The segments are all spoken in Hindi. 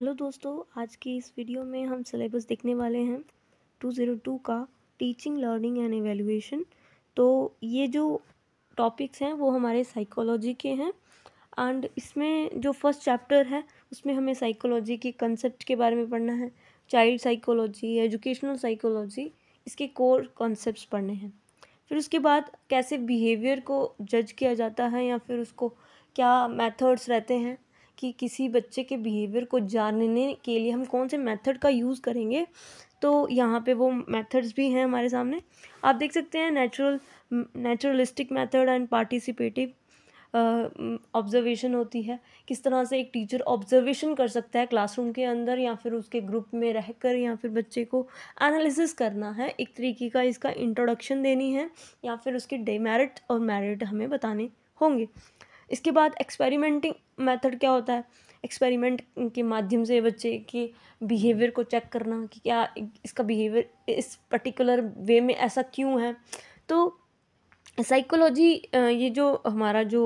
हेलो दोस्तों, आज की इस वीडियो में हम सिलेबस देखने वाले हैं 202 का टीचिंग लर्निंग एंड एवेल्यूएशन। तो ये जो टॉपिक्स हैं वो हमारे साइकोलॉजी के हैं एंड इसमें जो फर्स्ट चैप्टर है उसमें हमें साइकोलॉजी के कंसेप्ट के बारे में पढ़ना है। चाइल्ड साइकोलॉजी, एजुकेशनल साइकोलॉजी, इसके कोर कॉन्सेप्ट्स पढ़ने हैं। फिर उसके बाद कैसे बिहेवियर को जज किया जाता है या फिर उसको क्या मेथड्स रहते हैं कि किसी बच्चे के बिहेवियर को जानने के लिए हम कौन से मेथड का यूज़ करेंगे। तो यहाँ पे वो मेथड्स भी हैं हमारे सामने, आप देख सकते हैं। Naturalistic method and participative observation होती है। किस तरह से एक टीचर ऑब्जर्वेशन कर सकता है क्लासरूम के अंदर या फिर उसके ग्रुप में रहकर या फिर बच्चे को एनालिसिस करना है, एक तरीके का इसका इंट्रोडक्शन देनी है या फिर उसके डेमेरिट और मेरिट हमें बताने होंगे। इसके बाद एक्सपेरिमेंटिंग मेथड क्या होता है? एक्सपेरिमेंट के माध्यम से बच्चे के बिहेवियर को चेक करना कि क्या इसका बिहेवियर इस पर्टिकुलर वे में ऐसा क्यों है। तो साइकोलॉजी ये जो हमारा जो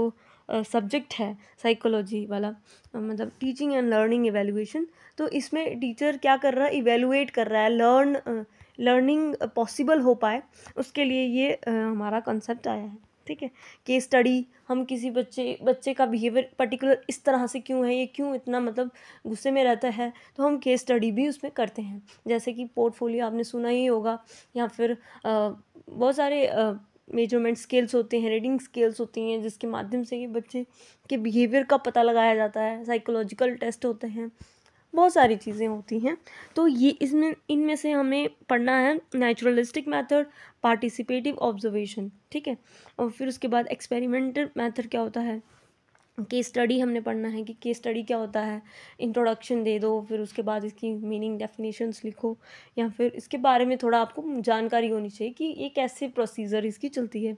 सब्जेक्ट है साइकोलॉजी वाला, मतलब टीचिंग एंड लर्निंग इवैल्यूएशन, तो इसमें टीचर क्या कर रहा है? इवैल्यूएट कर रहा है, लर्निंग पॉसिबल हो पाए उसके लिए ये हमारा कंसेप्ट आया है। ठीक है, केस स्टडी, हम किसी बच्चे का बिहेवियर पर्टिकुलर इस तरह से क्यों है, ये क्यों इतना मतलब गुस्से में रहता है, तो हम केस स्टडी भी उसमें करते हैं। जैसे कि पोर्टफोलियो आपने सुना ही होगा, या फिर बहुत सारे मेजरमेंट स्केल्स होते हैं, रीडिंग स्केल्स होती हैं, जिसके माध्यम से ये बच्चे के बिहेवियर का पता लगाया जाता है। साइकोलॉजिकल टेस्ट होते हैं, बहुत सारी चीज़ें होती हैं। तो ये इसमें इनमें से हमें पढ़ना है नेचुरलिस्टिक मेथड, पार्टिसिपेटिव ऑब्जर्वेशन। ठीक है, और फिर उसके बाद एक्सपेरिमेंटल मेथड क्या होता है, केस स्टडी हमने पढ़ना है कि केस स्टडी क्या होता है। इंट्रोडक्शन दे दो, फिर उसके बाद इसकी मीनिंग डेफिनेशंस लिखो, या फिर इसके बारे में थोड़ा आपको जानकारी होनी चाहिए कि ये कैसे प्रोसीजर इसकी चलती है।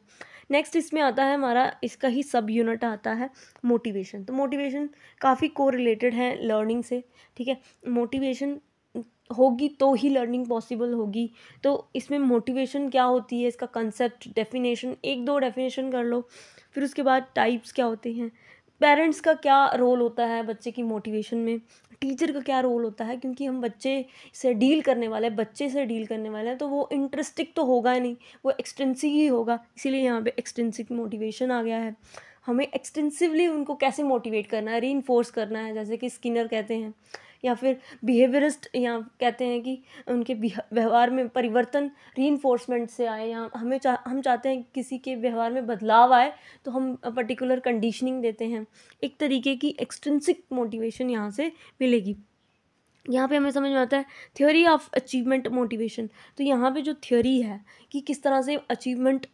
नेक्स्ट इसमें आता है हमारा, इसका ही सब यूनिट आता है मोटिवेशन। तो मोटिवेशन काफ़ी को रिलेटेड है लर्निंग से। ठीक है, मोटिवेशन होगी तो ही लर्निंग पॉसिबल होगी। तो इसमें मोटिवेशन क्या होती है, इसका कंसेप्ट, डेफिनेशन, एक दो डेफिनेशन कर लो। फिर उसके बाद टाइप्स क्या होते हैं, पेरेंट्स का क्या रोल होता है बच्चे की मोटिवेशन में, टीचर का क्या रोल होता है, क्योंकि हम बच्चे से डील करने वाले हैं, तो वो इंटरेस्टिक तो होगा ही नहीं, वो एक्सटेंसिव ही होगा। इसीलिए यहाँ पे एक्सटेंसिव मोटिवेशन आ गया है। हमें एक्सटेंसिवली उनको कैसे मोटिवेट करना है, रीइंफोर्स करना है, जैसे कि स्किनर कहते हैं, या फिर बिहेवियरिस्ट यहाँ कहते हैं कि उनके व्यवहार में परिवर्तन रीइंफोर्समेंट से आए, या हम चाहते हैं कि किसी के व्यवहार में बदलाव आए, तो हम पर्टिकुलर कंडीशनिंग देते हैं। एक तरीके की एक्सट्रिंसिक मोटिवेशन यहाँ से मिलेगी। यहाँ पे हमें समझ में आता है थ्योरी ऑफ अचीवमेंट मोटिवेशन। तो यहाँ पे जो थ्योरी है कि किस तरह से अचीवमेंट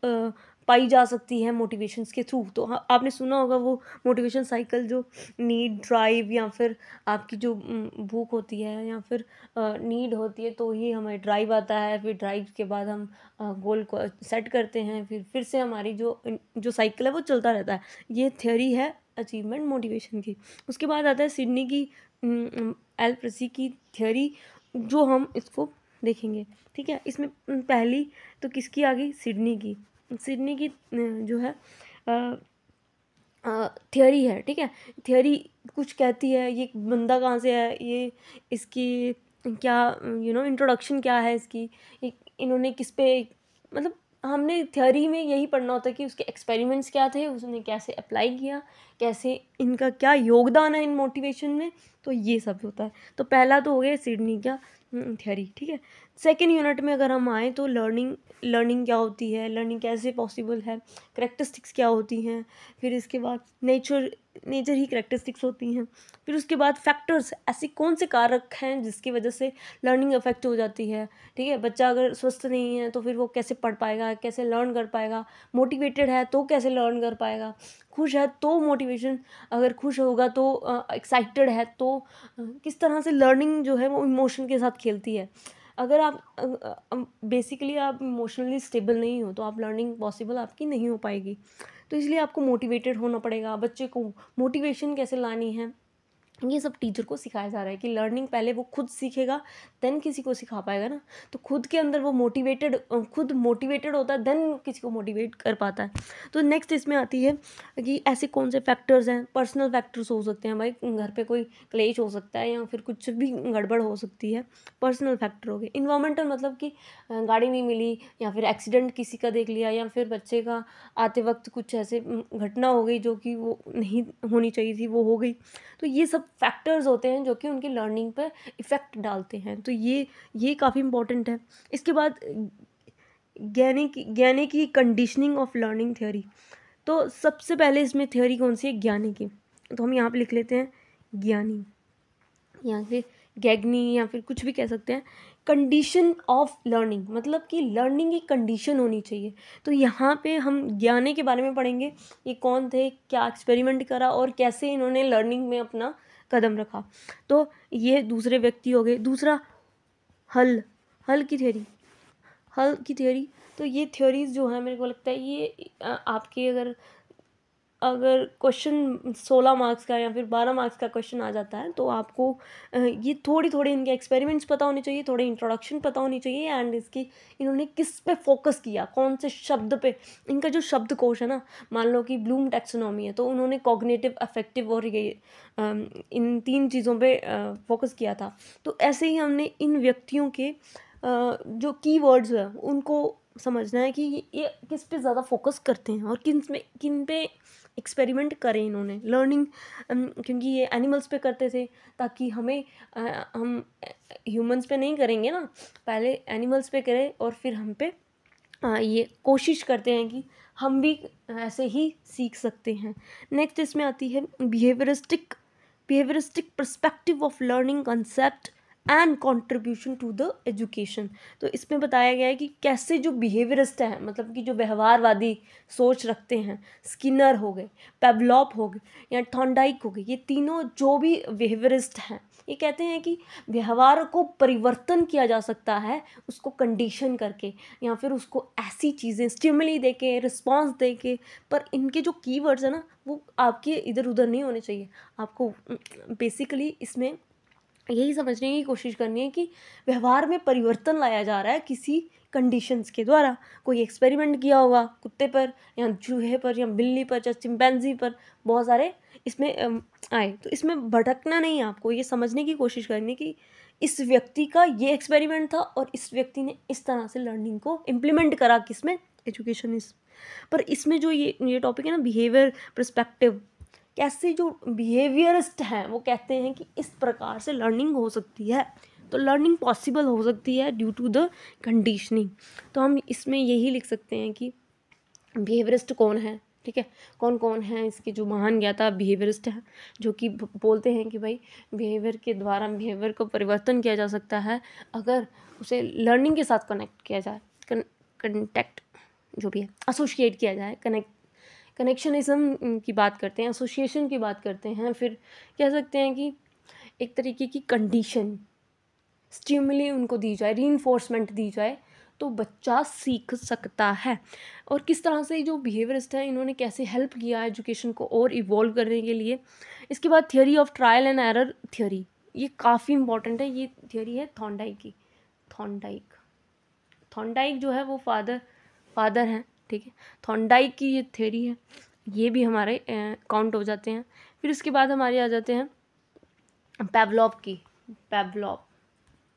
पाई जा सकती है मोटिवेशंस के थ्रू। तो हाँ, आपने सुना होगा वो मोटिवेशन साइकिल, जो नीड, ड्राइव, या फिर आपकी जो भूख होती है या फिर नीड होती है, तो ही हमें ड्राइव आता है। फिर ड्राइव के बाद हम गोल को सेट करते हैं, फिर से हमारी जो साइकिल है वो चलता रहता है। ये थ्योरी है अचीवमेंट मोटिवेशन की। उसके बाद आता है सिडनी की एल प्रसी की थ्योरी, जो हम इसको देखेंगे। ठीक है, इसमें पहली तो किसकी आ गई? सिडनी की जो है थ्योरी है। ठीक है, थ्योरी कुछ कहती है ये बंदा कहाँ से है, ये इसकी क्या इंट्रोडक्शन क्या है इसकी, इन्होंने किस पे, मतलब हमने थ्योरी में यही पढ़ना होता है कि उसके एक्सपेरिमेंट्स क्या थे, उसने कैसे अप्लाई किया, कैसे इनका क्या योगदान है इन मोटिवेशन में। तो ये सब होता है। तो पहला तो हो गया सिडनी का थ्योरी। ठीक है, सेकेंड यूनिट में अगर हम आए तो लर्निंग क्या होती है, लर्निंग कैसे पॉसिबल है, करेक्टरिस्टिक्स क्या होती हैं, फिर इसके बाद नेचर ही करेक्टरिस्टिक्स होती हैं। फिर उसके बाद फैक्टर्स, ऐसे कौन से कारक हैं जिसकी वजह से लर्निंग अफेक्ट हो जाती है। ठीक है, बच्चा अगर स्वस्थ नहीं है तो फिर वो कैसे पढ़ पाएगा, कैसे लर्न कर पाएगा, मोटिवेटेड है तो कैसे लर्न कर पाएगा, खुश है तो मोटिवेशन, अगर खुश होगा तो एक्साइटेड है तो किस तरह से लर्निंग जो है वो इमोशन के साथ खेलती है। अगर आप बेसिकली आप इमोशनली स्टेबल नहीं हो तो आप लर्निंग पॉसिबल आपकी नहीं हो पाएगी। तो इसलिए आपको मोटिवेटेड होना पड़ेगा। बच्चे को मोटिवेशन कैसे लानी है, ये सब टीचर को सिखाया जा रहा है कि लर्निंग पहले वो खुद सीखेगा देन किसी को सिखा पाएगा ना। तो खुद के अंदर वो खुद मोटिवेटेड होता है देन किसी को मोटिवेट कर पाता है। तो नेक्स्ट इसमें आती है कि ऐसे कौन से फैक्टर्स हैं। पर्सनल फैक्टर्स हो सकते हैं, भाई घर पे कोई क्लेश हो सकता है या फिर कुछ भी गड़बड़ हो सकती है, पर्सनल फैक्टर हो गए। इन्वायरमेंटल मतलब कि गाड़ी नहीं मिली या फिर एक्सीडेंट किसी का देख लिया या फिर बच्चे का आते वक्त कुछ ऐसे घटना हो गई जो कि वो नहीं होनी चाहिए थी, वो हो गई। तो ये सब फैक्टर्स होते हैं जो कि उनकी लर्निंग पर इफ़ेक्ट डालते हैं। तो ये काफ़ी इंपॉर्टेंट है। इसके बाद ज्ञानी की कंडीशनिंग ऑफ लर्निंग थ्योरी। तो सबसे पहले इसमें थ्योरी कौन सी है, ज्ञानी की। तो हम यहाँ पे लिख लेते हैं ज्ञानी या फिर गैगनी या फिर कुछ भी कह सकते हैं। कंडीशन ऑफ लर्निंग मतलब कि लर्निंग की कंडीशन होनी चाहिए। तो यहाँ पे हम ज्ञानी के बारे में पढ़ेंगे, ये कौन थे, क्या एक्सपेरिमेंट करा और कैसे इन्होंने लर्निंग में अपना कदम रखा। तो ये दूसरे व्यक्ति हो गए। दूसरा हल की थ्योरी। तो ये थ्योरीज जो है मेरे को लगता है ये आपके अगर क्वेश्चन 16 मार्क्स का या फिर 12 मार्क्स का क्वेश्चन आ जाता है तो आपको ये थोड़ी इनके एक्सपेरिमेंट्स पता होने चाहिए, थोड़े इंट्रोडक्शन पता होनी चाहिए एंड इसकी इन्होंने किस पे फोकस किया, कौन से शब्द पे। इनका जो शब्दकोश है ना, मान लो कि ब्लूम टैक्सोनॉमी है तो उन्होंने कॉग्निटिव, अफेक्टिव और ये इन 3 चीज़ों पे फोकस किया था। तो ऐसे ही हमने इन व्यक्तियों के जो कीवर्ड्स हैं उनको समझना है कि ये किस पे ज़्यादा फोकस करते हैं और किन पे एक्सपेरिमेंट करें इन्होंने लर्निंग। क्योंकि ये एनिमल्स पे करते थे ताकि हम ह्यूमंस पे नहीं करेंगे ना, पहले एनिमल्स पे करें और फिर हम पे ये कोशिश करते हैं कि हम भी ऐसे ही सीख सकते हैं। नेक्स्ट इसमें आती है behaviouristic perspective of learning concept and contribution to the education. तो इसमें बताया गया है कि कैसे जो बिहेवियरिस्ट हैं, मतलब कि जो व्यवहारवादी सोच रखते हैं, स्किनर हो गए, पेवलॉव हो गए या थॉर्नडाइक हो गए, ये तीनों जो भी बिहेवियरिस्ट हैं ये कहते हैं कि व्यवहार को परिवर्तन किया जा सकता है उसको कंडीशन करके या फिर उसको ऐसी चीज़ें स्टिमुली दे के, रिस्पॉन्स दे के। पर इनके जो कीवर्ड्स हैं ना वो आपके इधर उधर नहीं होने चाहिए। आपको बेसिकली इसमें यही समझने की कोशिश करनी है कि व्यवहार में परिवर्तन लाया जा रहा है किसी कंडीशंस के द्वारा। कोई एक्सपेरिमेंट किया होगा कुत्ते पर या चूहे पर या बिल्ली पर या चिंपैंजी पर, बहुत सारे इसमें आए। तो इसमें भटकना नहीं है, आपको ये समझने की कोशिश करनी कि इस व्यक्ति का ये एक्सपेरिमेंट था और इस व्यक्ति ने इस तरह से लर्निंग को इम्प्लीमेंट करा किसमें, एजुकेशन इस। पर इसमें जो ये टॉपिक है ना, बिहेवियर पर्सपेक्टिव, कैसे जो बिहेवियरिस्ट हैं वो कहते हैं कि इस प्रकार से लर्निंग हो सकती है। तो लर्निंग पॉसिबल हो सकती है ड्यू टू द कंडीशनिंग। तो हम इसमें यही लिख सकते हैं कि बिहेवियरिस्ट कौन है, ठीक है, कौन कौन है इसके जो महान ज्ञाता बिहेवियरिस्ट हैं जो कि बोलते हैं कि भाई बिहेवियर के द्वारा बिहेवियर को परिवर्तन किया जा सकता है अगर उसे लर्निंग के साथ कनेक्ट किया जाए, कंटेक्ट जो भी है, एसोशिएट किया जाए, कनेक्शनिज्म की बात करते हैं, एसोसिएशन की बात करते हैं, फिर कह सकते हैं कि एक तरीके की कंडीशन, स्टिमुली उनको दी जाए, रीइंफोर्समेंट दी जाए तो बच्चा सीख सकता है। और किस तरह से जो बिहेवियरिस्ट है इन्होंने कैसे हेल्प किया एजुकेशन को और इवॉल्व करने के लिए। इसके बाद theory of trial and error theory, ये काफ़ी इंपॉर्टेंट है। ये थ्योरी है थॉर्नडाइक की। थॉर्नडाइक जो है वो फादर हैं, ठीक है। थॉर्नडाइक की ये थ्योरी है, ये भी हमारे काउंट हो जाते हैं। फिर उसके बाद हमारे आ जाते हैं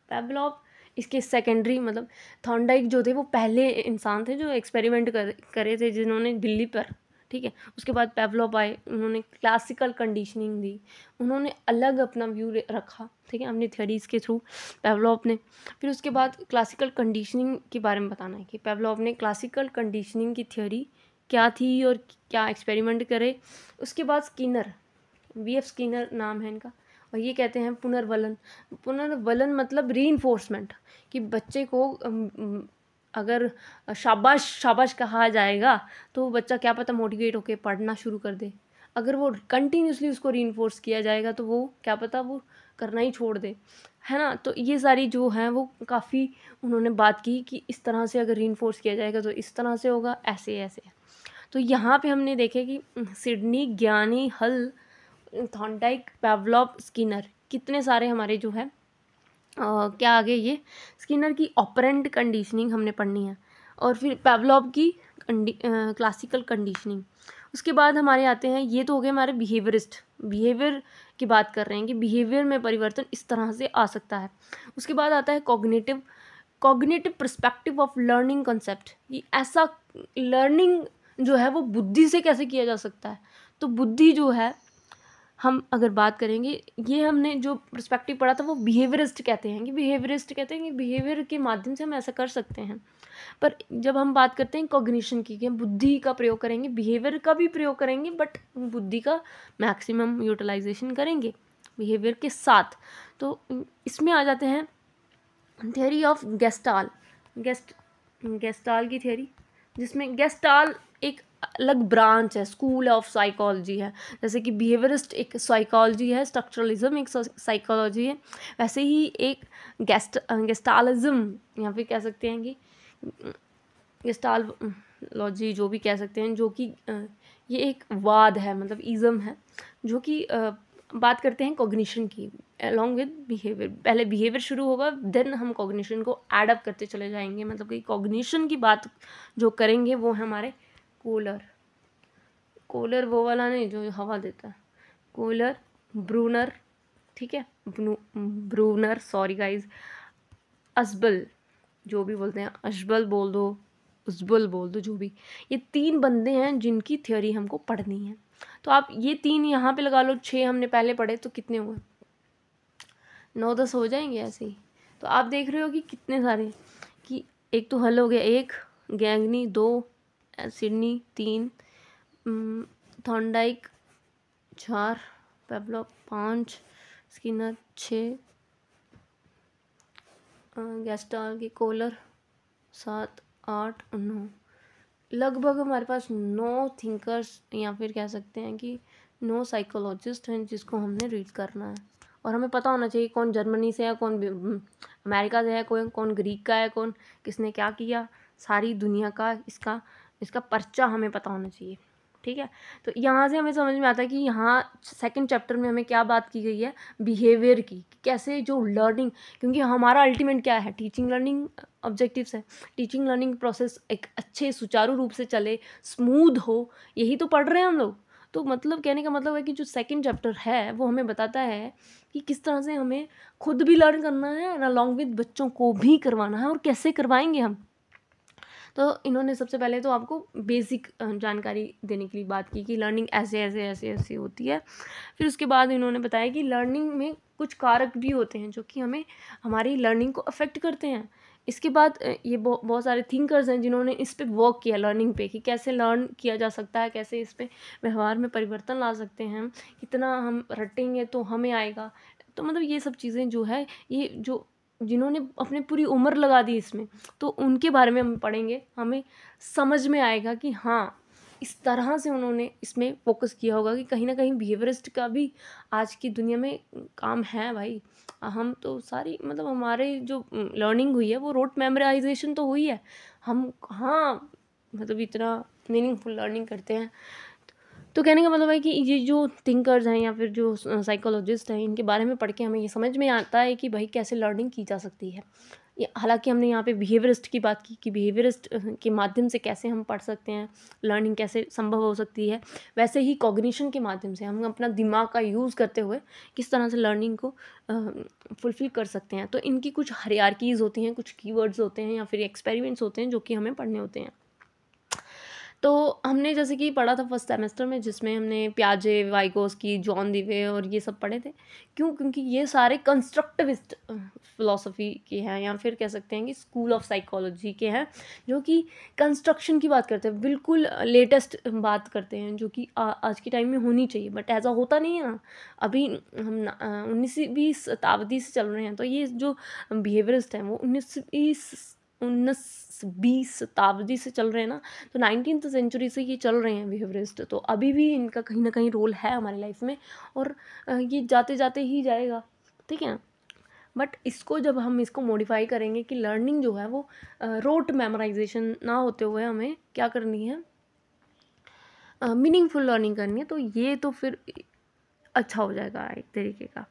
पेवलॉव इसके सेकेंडरी, मतलब थॉर्नडाइक जो थे वो पहले इंसान थे जो एक्सपेरिमेंट करे थे जिन्होंने बिल्ली पर, ठीक है। उसके बाद पेवलॉव आए, उन्होंने क्लासिकल कंडीशनिंग दी, उन्होंने अलग अपना व्यू रखा, ठीक है, अपनी थ्योरीज़ के थ्रू पेवलॉव ने। फिर उसके बाद क्लासिकल कंडीशनिंग के बारे में बताना है कि पेवलॉव ने क्लासिकल कंडीशनिंग की थ्योरी क्या थी और क्या एक्सपेरिमेंट करे। उसके बाद स्किनर, वी.एफ. स्किनर नाम है इनका, और ये कहते हैं पुनर्वलन मतलब रीइंफोर्समेंट, कि बच्चे को अगर शाबाश कहा जाएगा तो बच्चा क्या पता मोटिवेट होकर पढ़ना शुरू कर दे। अगर वो कंटिन्यूसली उसको रीइंफोर्स किया जाएगा तो वो क्या पता वो करना ही छोड़ दे, है ना। तो ये सारी जो हैं वो काफ़ी उन्होंने बात की कि इस तरह से अगर रीइंफोर्स किया जाएगा तो इस तरह से होगा, ऐसे ऐसे। तो यहाँ पे हमने देखे कि सिडनी, ज्ञानी, हल थॉर्नडाइक, पावलोव, स्किनर, कितने सारे हमारे जो है क्या आगे ये स्किनर की ऑपरेंट कंडीशनिंग हमने पढ़नी है, और फिर पावलोव की क्लासिकल कंडीशनिंग। उसके बाद हमारे आते हैं, ये तो हो गए हमारे बिहेवियरिस्ट, बिहेवियर की बात कर रहे हैं कि बिहेवियर में परिवर्तन इस तरह से आ सकता है। उसके बाद आता है cognitive perspective of learning concept, कि ऐसा लर्निंग जो है वो बुद्धि से कैसे किया जा सकता है। तो बुद्धि जो है, हम अगर बात करेंगे, ये हमने जो पर्सपेक्टिव पढ़ा था वो बिहेवियरिस्ट कहते हैं कि बिहेवियर के माध्यम से हम ऐसा कर सकते हैं। पर जब हम बात करते हैं कॉग्निशन की, कि हम बुद्धि का प्रयोग करेंगे, बिहेवियर का भी प्रयोग करेंगे, बट बुद्धि का मैक्सिमम यूटिलाइजेशन करेंगे बिहेवियर के साथ। तो इसमें आ जाते हैं थियोरी ऑफ गेस्टाल की थियोरी, जिसमें गेस्टाल एक अलग ब्रांच है, स्कूल ऑफ साइकोलॉजी है। जैसे कि बिहेवियरिस्ट एक साइकोलॉजी है, स्ट्रक्चरलिज्म एक साइकोलॉजी है, वैसे ही एक गेस्टालिज्म या फिर कह सकते हैं कि गेस्टालॉजी जो भी कह सकते हैं, जो कि ये एक वाद है, मतलब इज़म है, जो कि बात करते हैं कॉग्निशन की अलॉन्ग विद बिहेवियर। पहले बिहेवियर शुरू होगा, देन हम कॉग्निशन को ऐड अप करते चले जाएंगे। मतलब कि कॉग्निशन की बात जो करेंगे वो है हमारे कोलर वो वाला नहीं जो हवा देता है, कोलर, ब्रूनर, ठीक है, ब्रूनर, सॉरी गाइज, असबल, जो भी बोलते हैं, अशबल बोल दो, उजबल बोल दो, जो भी, ये 3 बंदे हैं जिनकी थ्योरी हमको पढ़नी है। तो आप ये 3 यहाँ पे लगा लो, 6 हमने पहले पढ़े, तो कितने हुए, 9-10 हो जाएंगे ऐसे ही। तो आप देख रहे हो कि कितने सारे, कि एक तो हल हो गया, 1 गैंगनी, 2 Sydney, 3 Thorndike, 4 Pavlov, 5 Skinner, 6 Gestalt की कोलर, 7, 8 और 9, लगभग हमारे पास 9 थिंकर्स या फिर कह सकते हैं कि 9 साइकोलॉजिस्ट हैं जिसको हमने रीड करना है। और हमें पता होना चाहिए कौन जर्मनी से है, कौन अमेरिका से है, कौन ग्रीक का है, कौन किसने क्या किया, सारी दुनिया का इसका पर्चा हमें पता होना चाहिए, ठीक है। तो यहाँ से हमें समझ में आता है कि यहाँ 2nd चैप्टर में हमें क्या बात की गई है, बिहेवियर की, कैसे जो लर्निंग, क्योंकि हमारा अल्टीमेट क्या है, टीचिंग लर्निंग ऑब्जेक्टिव्स है, टीचिंग लर्निंग प्रोसेस एक अच्छे सुचारू रूप से चले, स्मूथ हो, यही तो पढ़ रहे हैं हम लोग। तो मतलब कहने का मतलब है कि जो 2nd चैप्टर है वो हमें बताता है कि किस तरह से हमें खुद भी लर्न करना है और अलॉन्ग विद बच्चों को भी करवाना है, और कैसे करवाएंगे हम। तो इन्होंने सबसे पहले तो आपको बेसिक जानकारी देने के लिए बात की कि लर्निंग ऐसे ऐसे ऐसे ऐसे होती है। फिर उसके बाद इन्होंने बताया कि लर्निंग में कुछ कारक भी होते हैं जो कि हमें हमारी लर्निंग को अफेक्ट करते हैं। इसके बाद ये बहुत सारे थिंकर्स हैं जिन्होंने इस पे वर्क किया, लर्निंग पे, कि कैसे लर्न किया जा सकता है, कैसे इस पे व्यवहार में परिवर्तन ला सकते हैं हम, कितना हम रटेंगे तो हमें आएगा। तो मतलब ये सब चीज़ें जो है, ये जो जिन्होंने अपनी पूरी उम्र लगा दी इसमें, तो उनके बारे में हम पढ़ेंगे, हमें समझ में आएगा कि हाँ, इस तरह से उन्होंने इसमें फोकस किया होगा कि कहीं ना कहीं बिहेवियरिस्ट का भी आज की दुनिया में काम है भाई। हम तो सारी मतलब हमारे जो लर्निंग हुई है वो रोट मेमोराइजेशन तो हुई है, हम हाँ मतलब इतना मीनिंगफुल लर्निंग करते हैं। तो कहने का मतलब है कि ये जो थिंकर्स हैं या फिर जो साइकोलॉजिस्ट हैं, इनके बारे में पढ़ के हमें ये समझ में आता है कि भाई कैसे लर्निंग की जा सकती है। ये हालांकि हमने यहाँ पे बिहेवियरिस्ट की बात की कि बिहेवियरिस्ट के माध्यम से कैसे हम पढ़ सकते हैं, लर्निंग कैसे संभव हो सकती है, वैसे ही कॉग्निशन के माध्यम से हम अपना दिमाग का यूज़ करते हुए किस तरह से लर्निंग को फुलफ़िल कर सकते हैं। तो इनकी कुछ हायरार्कीज़ होती हैं, कुछ कीवर्ड्स होते हैं या फिर एक्सपेरिमेंट्स होते हैं जो कि हमें पढ़ने होते हैं। तो हमने जैसे कि पढ़ा था फर्स्ट सेमेस्टर में, जिसमें हमने पियाजे, वाइगोस्की, जॉन दीवे और ये सब पढ़े थे। क्यों? क्योंकि ये सारे कंस्ट्रक्टिविस्ट फ़िलॉसफ़ी के हैं या फिर कह सकते हैं कि स्कूल ऑफ साइकोलॉजी के हैं, जो कि कंस्ट्रक्शन की बात करते हैं, बिल्कुल लेटेस्ट बात करते हैं, जो कि आज के टाइम में होनी चाहिए, बट ऐसा होता नहीं है ना। अभी हम 19वीं शताब्दी से चल रहे हैं, तो ये जो बिहेवियरिस्ट हैं वो 19वीं शताब्दी से चल रहे हैं ना, तो 19th सेंचुरी से ये चल रहे हैं बिहेवियरिस्ट। तो अभी भी इनका कहीं ना कहीं रोल है हमारी लाइफ में, और ये जाते जाते ही जाएगा, ठीक है। बट इसको जब हम इसको मॉडिफाई करेंगे कि लर्निंग जो है वो रोट मेमोराइजेशन ना होते हुए हमें क्या करनी है, मीनिंगफुल लर्निंग करनी है, तो ये तो फिर अच्छा हो जाएगा एक तरीके का।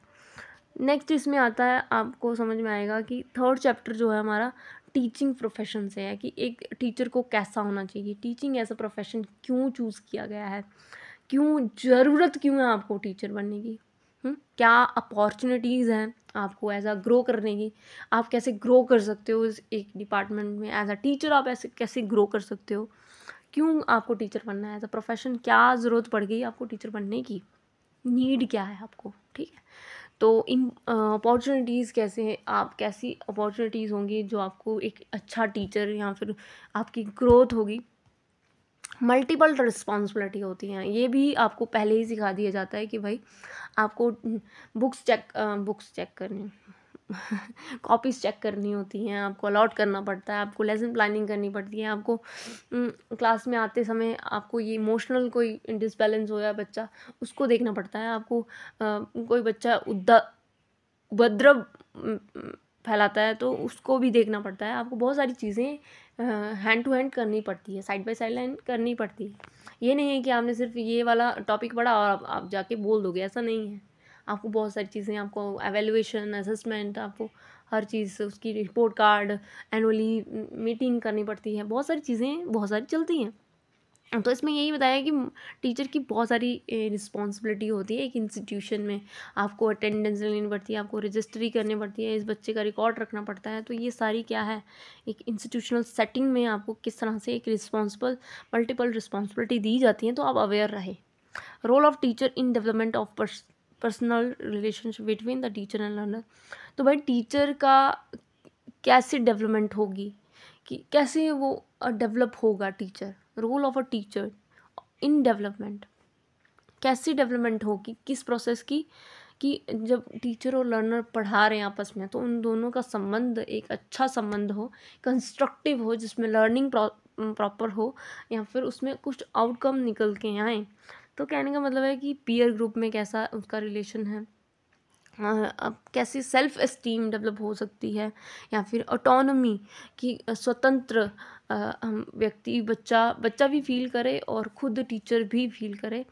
नेक्स्ट इसमें आता है, आपको समझ में आएगा कि थर्ड चैप्टर जो है हमारा टीचिंग प्रोफेशन से है कि एक टीचर को कैसा होना चाहिए, टीचिंग एज अ प्रोफेशन क्यों चूज़ किया गया है, क्यों ज़रूरत क्यों है आपको टीचर बनने की, क्या अपॉर्चुनिटीज़ हैं आपको एज अ ग्रो करने की, आप कैसे ग्रो कर सकते हो इस एक डिपार्टमेंट में एज अ टीचर, आप ऐसे कैसे ग्रो कर सकते हो, क्यों आपको टीचर बनना है एज अ प्रोफेशन, क्या ज़रूरत पड़ गई आपको टीचर बनने की, नीड क्या है आपको, ठीक है। तो इन अपॉर्चुनिटीज़ कैसे हैं, आप कैसी अपॉर्चुनिटीज़ होंगी जो आपको एक अच्छा टीचर या फिर आपकी ग्रोथ होगी। मल्टीपल रिस्पॉन्सिबिलिटी होती हैं, ये भी आपको पहले ही सिखा दिया जाता है कि भाई आपको बुक्स चेक करनी कॉपीज़ चेक करनी होती हैं, आपको अलॉट करना पड़ता है, आपको लेसन प्लानिंग करनी पड़ती है, आपको क्लास में आते समय आपको ये इमोशनल कोई डिसबैलेंस हो या बच्चा, उसको देखना पड़ता है आपको। कोई बच्चा उपद्रव फैलाता है तो उसको भी देखना पड़ता है, आपको बहुत सारी चीज़ें हैंड टू हैंड करनी पड़ती है, साइड बाय साइड लाइन करनी पड़ती है। ये नहीं है कि आपने सिर्फ ये वाला टॉपिक पढ़ा और आप जाके बोल दोगे, ऐसा नहीं है। आपको बहुत सारी चीज़ें, आपको एवेल्युएशन, असेसमेंट, आपको हर चीज़, उसकी रिपोर्ट कार्ड, एनुअली मीटिंग करनी पड़ती है, बहुत सारी चीज़ें बहुत सारी चलती हैं। तो इसमें यही बताया कि टीचर की बहुत सारी रिस्पॉन्सिबिलिटी होती है एक इंस्टीट्यूशन में, आपको अटेंडेंस लेनी पड़ती है, आपको रजिस्ट्री करनी पड़ती है, इस बच्चे का रिकॉर्ड रखना पड़ता है। तो ये सारी क्या है, एक इंस्टीट्यूशनल सेटिंग में आपको किस तरह से एक मल्टीपल रिस्पॉन्सिबिलिटी दी जाती है, तो आप अवेयर रहे। Role of teacher in development of personal relationship between the teacher and learner. तो भाई टीचर का कैसे डेवलपमेंट होगी, कि कैसे वो डेवलप होगा teacher, role of a teacher in development, कैसी डेवलपमेंट होगी, किस प्रोसेस की, कि जब टीचर और लर्नर पढ़ा रहे हैं आपस में तो उन दोनों का संबंध एक अच्छा संबंध हो, कंस्ट्रक्टिव हो, जिसमें लर्निंग प्रॉपर हो, या फिर उसमें कुछ आउटकम निकल के आए। तो कहने का मतलब है कि पीयर ग्रुप में कैसा उसका रिलेशन है, अब कैसी सेल्फ एस्टीम डेवलप हो सकती है, या फिर ऑटोनॉमी की स्वतंत्र हम व्यक्ति, बच्चा भी फील करे और खुद टीचर भी फील करे।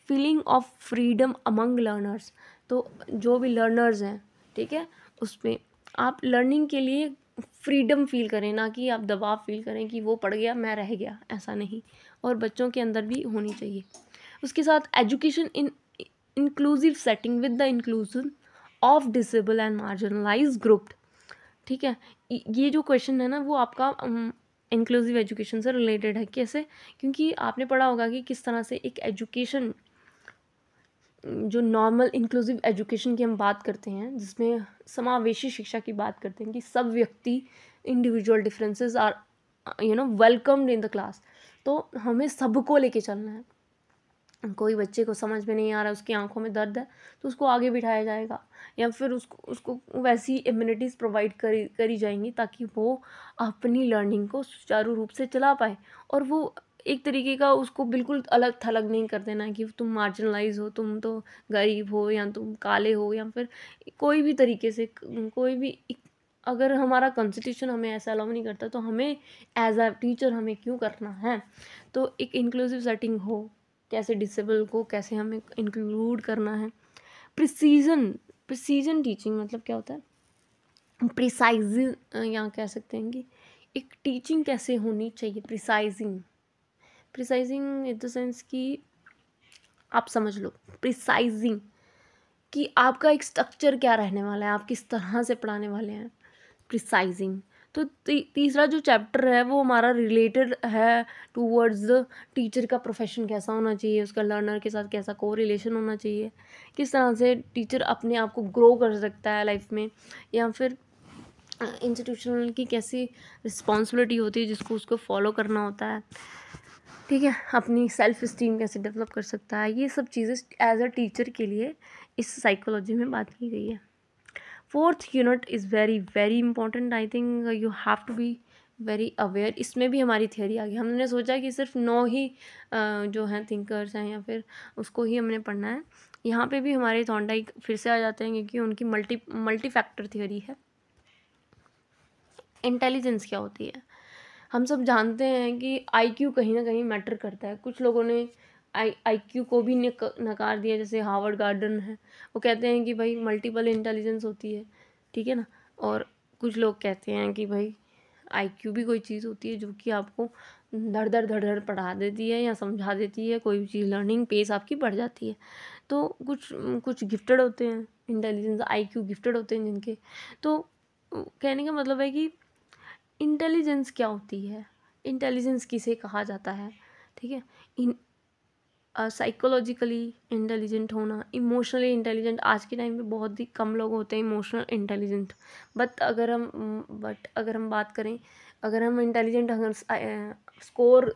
Feeling of freedom among learners, तो जो भी लर्नर्स हैं, ठीक है, उसमें आप लर्निंग के लिए फ्रीडम फील करें, ना कि आप दबाव फील करें कि वो पढ़ गया मैं रह गया, ऐसा नहीं। और बच्चों के अंदर भी होनी चाहिए। उसके साथ education in inclusive setting with the inclusion of disable and marginalise group, ठीक है। ये जो क्वेश्चन है ना वो आपका इंक्लूसिव एजुकेशन से रिलेटेड है। कैसे? क्योंकि आपने पढ़ा होगा कि किस तरह से एक एजुकेशन, जो नॉर्मल इंक्लूसिव एजुकेशन की हम बात करते हैं, जिसमें समावेशी शिक्षा की बात करते हैं कि सब व्यक्ति, individual differences are welcomed in the class, तो हमें सबको लेके चलना है। कोई बच्चे को समझ में नहीं आ रहा, उसकी आंखों में दर्द है, तो उसको आगे बिठाया जाएगा, या फिर उसको वैसी इम्यूनिटीज़ प्रोवाइड करी जाएंगी ताकि वो अपनी लर्निंग को सुचारू रूप से चला पाए। और वो एक तरीके का उसको बिल्कुल अलग थलग नहीं कर देना कि तुम मार्जिनलाइज हो, तुम तो गरीब हो, या तुम काले हो, या फिर कोई भी तरीके से कोई भी। अगर हमारा कॉन्स्टिट्यूशन हमें ऐसा अलाउ नहीं करता तो हमें एज अ टीचर हमें क्यों करना है। तो एक इंक्लूसिव सेटिंग हो, कैसे डिसेबल को कैसे हमें इंक्लूड करना है। प्रिसीजन टीचिंग मतलब क्या होता है, प्रिसाइजिंग, या कह सकते हैं कि एक टीचिंग कैसे होनी चाहिए। प्रिसाइजिंग इन द सेंस कि आप समझ लो, प्रिसाइजिंग कि आपका एक स्ट्रक्चर क्या रहने वाला है, आप किस तरह से पढ़ाने वाले हैं, प्रिसाइजिंग। तो तीसरा जो चैप्टर है वो हमारा रिलेटेड है टूवर्ड्स द टीचर का प्रोफेशन कैसा होना चाहिए, उसका लर्नर के साथ कैसा को रिलेशन होना चाहिए, किस तरह से टीचर अपने आप को ग्रो कर सकता है लाइफ में, या फिर इंस्टीट्यूशनल की कैसी रिस्पॉन्सिबिलिटी होती है जिसको उसको फॉलो करना होता है, ठीक है, अपनी सेल्फ इस्टीम कैसे डेवलप कर सकता है। ये सब चीज़ें एज अ टीचर के लिए इस साइकोलॉजी में बात की गई है। Fourth unit is very very important, I think you have to be very aware. इसमें भी हमारी थियोरी आ गई। हमने सोचा कि सिर्फ 9 ही जो हैं थिंकर्स हैं या फिर उसको ही हमने पढ़ना है। यहाँ पे भी हमारे थॉर्नडाइक फिर से आ जाते हैं क्योंकि उनकी मल्टी फैक्टर थियोरी है। इंटेलिजेंस क्या होती है, हम सब जानते हैं कि आईक्यू कहीं ना कहीं मैटर करता है। कुछ लोगों ने IQ को भी नकार दिया, जैसे हार्वर्ड गार्डन है, वो कहते हैं कि भाई मल्टीपल इंटेलिजेंस होती है, ठीक है ना। और कुछ लोग कहते हैं कि भाई IQ भी कोई चीज़ होती है जो कि आपको धड़ पढ़ा देती है या समझा देती है, कोई भी चीज़ लर्निंग पेस आपकी बढ़ जाती है। तो कुछ गिफ्टेड होते हैं इंटेलिजेंस, IQ गिफ्टेड होते हैं जिनके। तो कहने का मतलब है कि इंटेलिजेंस क्या होती है, इंटेलिजेंस किसे कहा जाता है, ठीक है। इन साइकोलॉजिकली इंटेलिजेंट होना, इमोशनली इंटेलिजेंट, आज के टाइम पे बहुत ही कम लोग होते हैं इमोशनल इंटेलिजेंट। बट अगर हम बात करें, अगर हम इंटेलिजेंट अगर स्कोर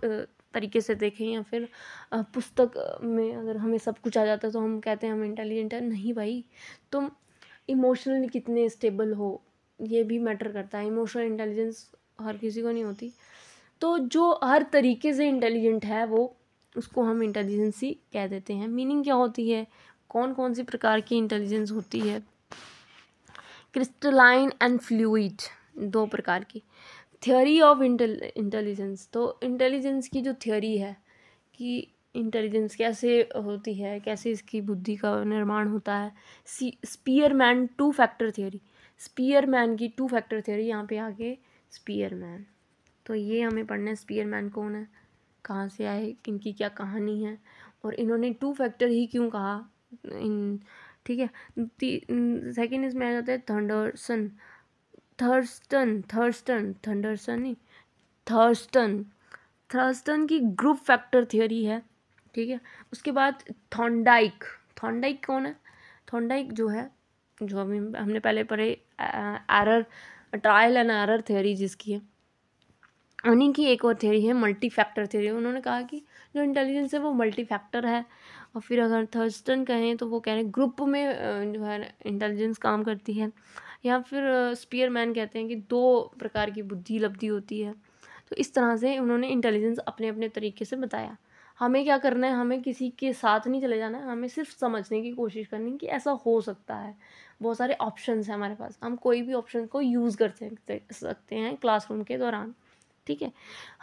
तरीके से देखें या फिर पुस्तक में अगर हमें सब कुछ आ जाता है तो हम कहते हैं हम इंटेलिजेंट है, नहीं भाई, तुम इमोशनली कितने स्टेबल हो ये भी मैटर करता है। इमोशनल इंटेलिजेंस हर किसी को नहीं होती, तो जो हर तरीके से इंटेलिजेंट है वो उसको हम इंटेलिजेंस ही कह देते हैं। मीनिंग क्या होती है, कौन कौन सी प्रकार की इंटेलिजेंस होती है? क्रिस्टलाइन एंड फ्लूइड, दो प्रकार की। थ्योरी ऑफ इंटेलिजेंस, तो इंटेलिजेंस की जो थ्योरी है कि इंटेलिजेंस कैसे होती है, कैसे इसकी बुद्धि का निर्माण होता है, स्पीयरमैन 2 फैक्टर थ्योरी, स्पीयरमैन की 2 फैक्टर थ्योरी, यहाँ पे आगे स्पीयरमैन। तो ये हमें पढ़ना है, स्पीयरमैन कौन है, कहाँ से आए, इनकी क्या कहानी है, और इन्होंने 2 फैक्टर ही क्यों कहा, ठीक है। सेकेंड इसमें आ जाता है थर्स्टन की ग्रुप फैक्टर थियोरी है, ठीक है। उसके बाद थॉर्नडाइक कौन है? थॉर्नडाइक जो है, जो अभी हमने पहले पढ़े error, trial and error theory जिसकी है, उन्हीं की एक और थ्योरी है मल्टी फैक्टर थ्योरी। उन्होंने कहा कि जो इंटेलिजेंस है वो मल्टी फैक्टर है। और फिर अगर थर्स्टन कहें तो वो कह रहे हैं ग्रुप में जो है इंटेलिजेंस काम करती है। या फिर स्पीयरमैन कहते हैं कि 2 प्रकार की बुद्धि लब्धि होती है। तो इस तरह से उन्होंने इंटेलिजेंस अपने अपने तरीके से बताया। हमें क्या करना है, हमें किसी के साथ नहीं चले जाना है, हमें सिर्फ समझने की कोशिश करनी है कि ऐसा हो सकता है। बहुत सारे ऑप्शंस हैं हमारे पास, हम कोई भी ऑप्शन को यूज़ कर सकते हैं क्लासरूम के दौरान, ठीक है।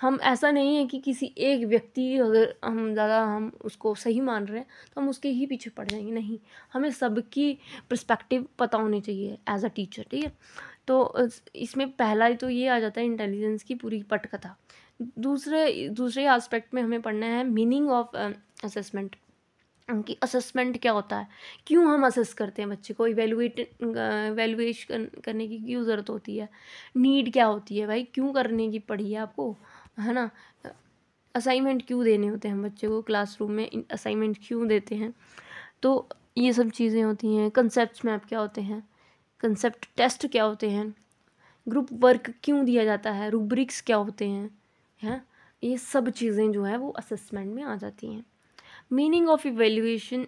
हम ऐसा नहीं है कि किसी एक व्यक्ति अगर हम उसको सही मान रहे हैं तो हम उसके ही पीछे पड़ जाएंगे, नहीं, हमें सबकी पर्सपेक्टिव पता होनी चाहिए एज अ टीचर, ठीक है। तो इसमें पहला तो ये आ जाता है इंटेलिजेंस की पूरी पटकथा। दूसरे एस्पेक्ट में हमें पढ़ना है मीनिंग ऑफ असेसमेंट, कि असेसमेंट क्या होता है, क्यों हम असेस करते हैं बच्चे को, इवेलुएशन करने की क्यों ज़रूरत होती है, नीड क्या होती है, भाई क्यों करने की पड़ी है आपको, है ना। असाइनमेंट क्यों देने होते हैं हम बच्चे को क्लासरूम में, असाइनमेंट क्यों देते हैं, तो ये सब चीज़ें होती हैं। कंसेप्ट मैप क्या होते हैं, कंसेप्ट टेस्ट क्या होते हैं, ग्रुप वर्क क्यों दिया जाता है, रूब्रिक्स क्या होते हैं, ये सब चीज़ें जो है वो असेसमेंट में आ जाती हैं। Meaning of evaluation,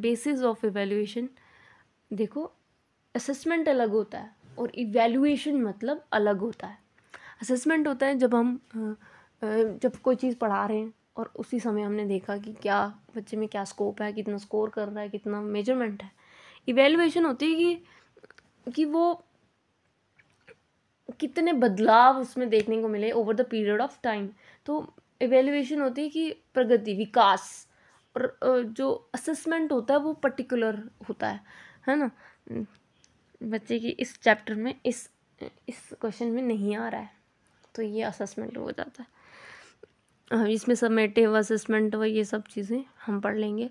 basis of evaluation, देखो असेसमेंट अलग होता है और इवेल्युएशन मतलब अलग होता है। असेसमेंट होता है जब कोई चीज़ पढ़ा रहे हैं और उसी समय हमने देखा कि क्या बच्चे में क्या स्कोप है, कितना स्कोर कर रहा है, कितना मेजरमेंट है। इवेल्युएशन होती है कि वो कितने बदलाव उसमें देखने को मिले over the period of time. तो इवेल्युएशन होती है कि प्रगति, विकास। और जो असेसमेंट होता है वो पर्टिकुलर होता है ना। बच्चे की इस चैप्टर में इस क्वेश्चन में नहीं आ रहा है, तो ये असेसमेंट हो जाता है। इसमें समेटिव असेसमेंट व ये सब चीज़ें हम पढ़ लेंगे।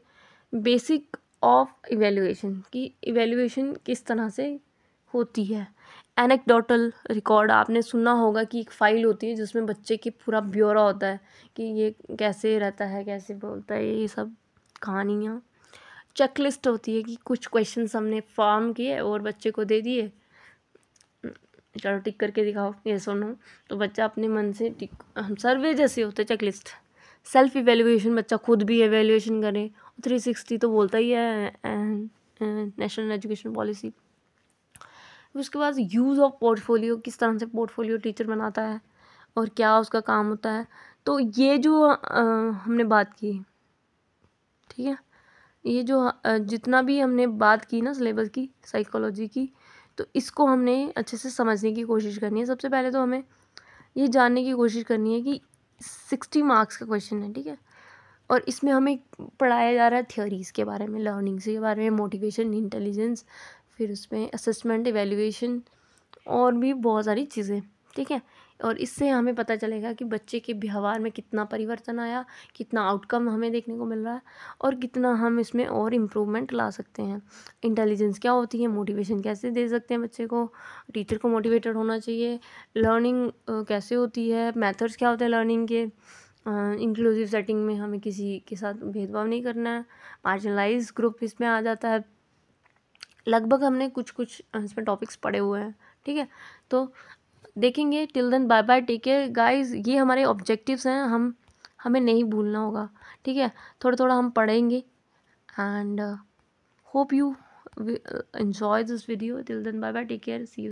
बेसिक ऑफ इवेल्युएशन, कि इवेल्युएशन किस तरह से होती है। एनेक्डोटल रिकॉर्ड, आपने सुना होगा कि एक फ़ाइल होती है जिसमें बच्चे की पूरा ब्यौरा होता है कि ये कैसे रहता है, कैसे बोलता है, ये सब कहानियाँ। चेकलिस्ट होती है कि कुछ क्वेश्चंस हमने फॉर्म किए और बच्चे को दे दिए, चलो टिक करके दिखाओ ये सुनो, तो बच्चा अपने मन से टिक, हम सर्वे जैसे होते चेकलिस्ट। सेल्फ इवेल्युएशन, बच्चा खुद भी एवेल्युएशन करे। 360 तो बोलता ही है नेशनल एजुकेशन पॉलिसी। उसके बाद यूज़ ऑफ पोर्टफोलियो, किस तरह से पोर्टफोलियो टीचर बनाता है और क्या उसका काम होता है। तो ये जो हमने बात की, ठीक है, ये जो जितना भी हमने बात की ना सिलेबस की, साइकोलॉजी की, तो इसको हमने अच्छे से समझने की कोशिश करनी है। सबसे पहले तो हमें ये जानने की कोशिश करनी है कि 60 मार्क्स का क्वेश्चन है, ठीक है। और इसमें हमें पढ़ाया जा रहा है थ्योरीज़ के बारे में, लर्निंग्स के बारे में, मोटिवेशन, इंटेलिजेंस, फिर उसमें असेसमेंट, इवैल्यूएशन और भी बहुत सारी चीज़ें, ठीक है। और इससे हमें पता चलेगा कि बच्चे के व्यवहार में कितना परिवर्तन आया, कितना आउटकम हमें देखने को मिल रहा है और कितना हम इसमें और इम्प्रूवमेंट ला सकते हैं। इंटेलिजेंस क्या होती है, मोटिवेशन कैसे दे सकते हैं बच्चे को, टीचर को मोटिवेटेड होना चाहिए, लर्निंग कैसे होती है, मेथड्स क्या होते हैं लर्निंग के, इंक्लूसिव सेटिंग में हमें किसी के साथ भेदभाव नहीं करना है, मार्जिनलाइज ग्रुप इसमें आ जाता है। लगभग हमने कुछ कुछ इसमें टॉपिक्स पढ़े हुए हैं, ठीक है। तो देखेंगे। Till then bye bye, take care guys. ये हमारे ऑब्जेक्टिव्स हैं, हमें नहीं भूलना होगा, ठीक है। थोड़ा थोड़ा हम पढ़ेंगे and hope you enjoy this video. Till then, bye bye, take care, see you.